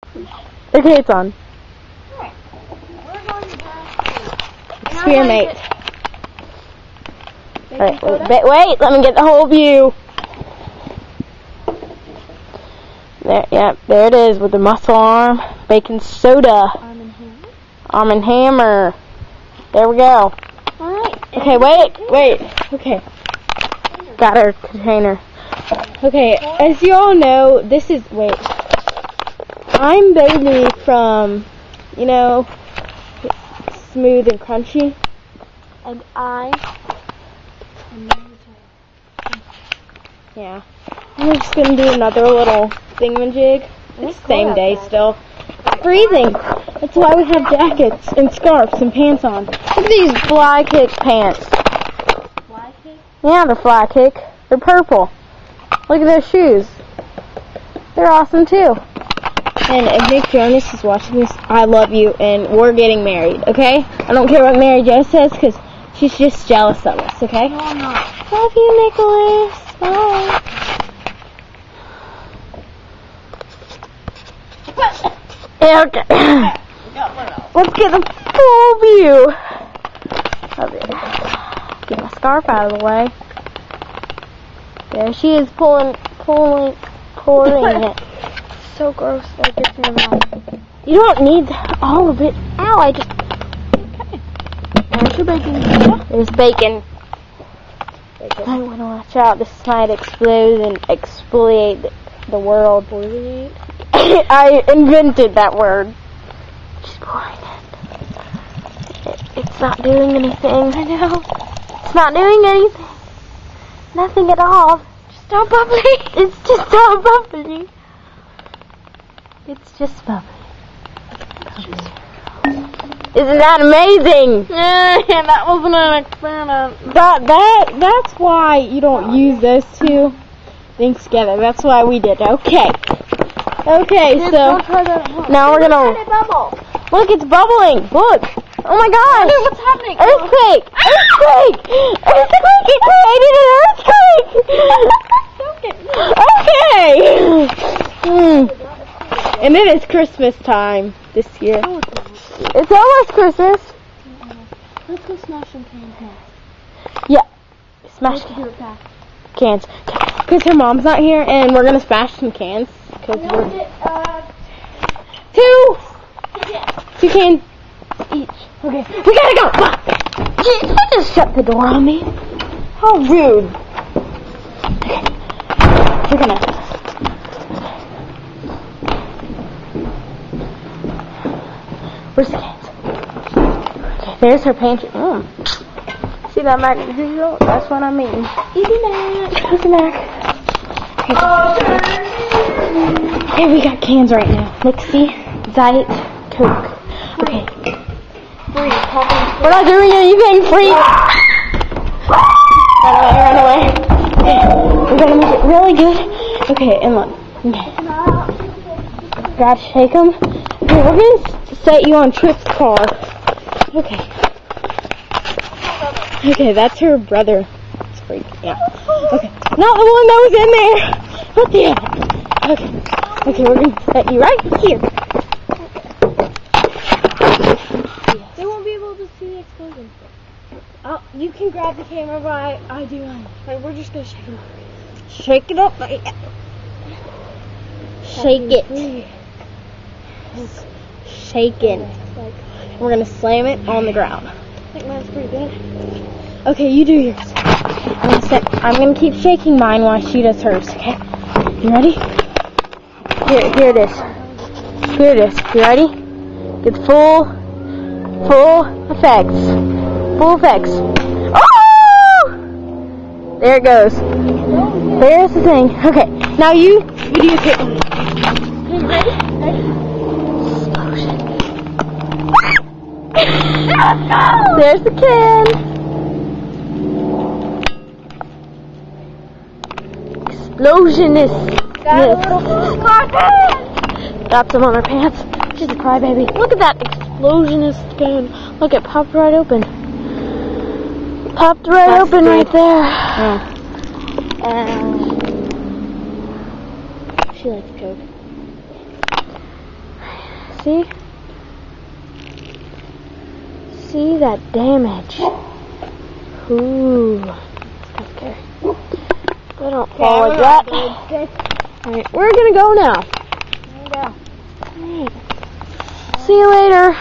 Okay, it's on. Alright. We're going to Experiment. Alright, wait, let me get the whole view. There, yep, there it is with the muscle arm, baking soda. Arm and Hammer. There we go. Alright. Okay, wait. Okay. Got our container. Okay, as you all know, this is, I'm Bailey from, Smooth and Crunchy. And I am Yeah. We're just going to do another little thingamajig. It's the same day still. It's freezing. That's why we have jackets and scarves and pants on. Look at these fly kick pants. Fly kick? Yeah, they're fly kick. They're purple. Look at their shoes. They're awesome too. And if Nick Jonas is watching this, I love you and we're getting married, okay? I don't care what Mary Jo says because she's just jealous of us, okay? No, I'm not. Love you, Nicholas. Bye. Okay. Let's get a full view of it. Get my scarf out of the way. There she is pulling it. So gross that it gets in your mouth. You don't need all of it. Ow, I just... Okay. There's your bacon. There's bacon. I want to watch out. This might explode and exfoliate the world. I invented that word. Just pouring it. It's not doing anything. I know. It's not doing anything. Nothing at all. Just not bubbling. It's just not bubbling. It's just bubbling. Isn't that amazing? Yeah, that wasn't an experiment. That's why you don't use those two things together. That's why we did. Okay. Okay, so Don't try that at home. now we're gonna Let it bubble. look. It's bubbling. Look. Oh my gosh. Dude, what's happening? Earthquake! Earthquake! Earthquake! It created an earthquake! Okay! And it is Christmas time this year. It's almost Christmas. Let's go smash some cans now. Yeah. Smash cans. Because her mom's not here and we're going to smash some cans. Because we're... Two cans each. Okay. We gotta go! You just shut the door on me. How rude. Okay. We're gonna... Where's the cans? Okay, there's her pantry. See that mac and cheese? That's what I'm eating. Easy Mac. Easy Mac. Okay, we got cans right now. Nixie, Diet, Coke. Okay. We're not doing anything free. Run away. Okay. We're gonna make it really good. Okay, and look. Okay. Gotta shake them. Okay, we're gonna set you on Trip's car. Okay. Okay, that's her brother. It's freaking out. Okay. Not the one that was in there. What the heck? Okay. Okay, we're gonna set you right here. They won't be able to see the explosion. Oh, you can grab the camera, but I do. Wait, we're just gonna shake it up. Shake it up. Shake it. Shaking. We're gonna slam it on the ground. I think mine's pretty good. Okay, you do yours. I'm gonna keep shaking mine while she does hers. Okay. You ready? Here it is. Here it is. You ready? Get full effects. Full effects. Oh! There it goes. There's the thing. Okay. Now you do your trick. Okay, ready? Explosion. There's the can. Explosionist. Got a little scar. Got some on her pants. She's a crybaby. Look at that explosionist spoon. Look, it popped right open. Popped right open right there. Yeah. She likes Coke. See? See that damage. Ooh. That's scary. I don't fall like that. Alright, we're gonna go now. There you go. Alright. See you later.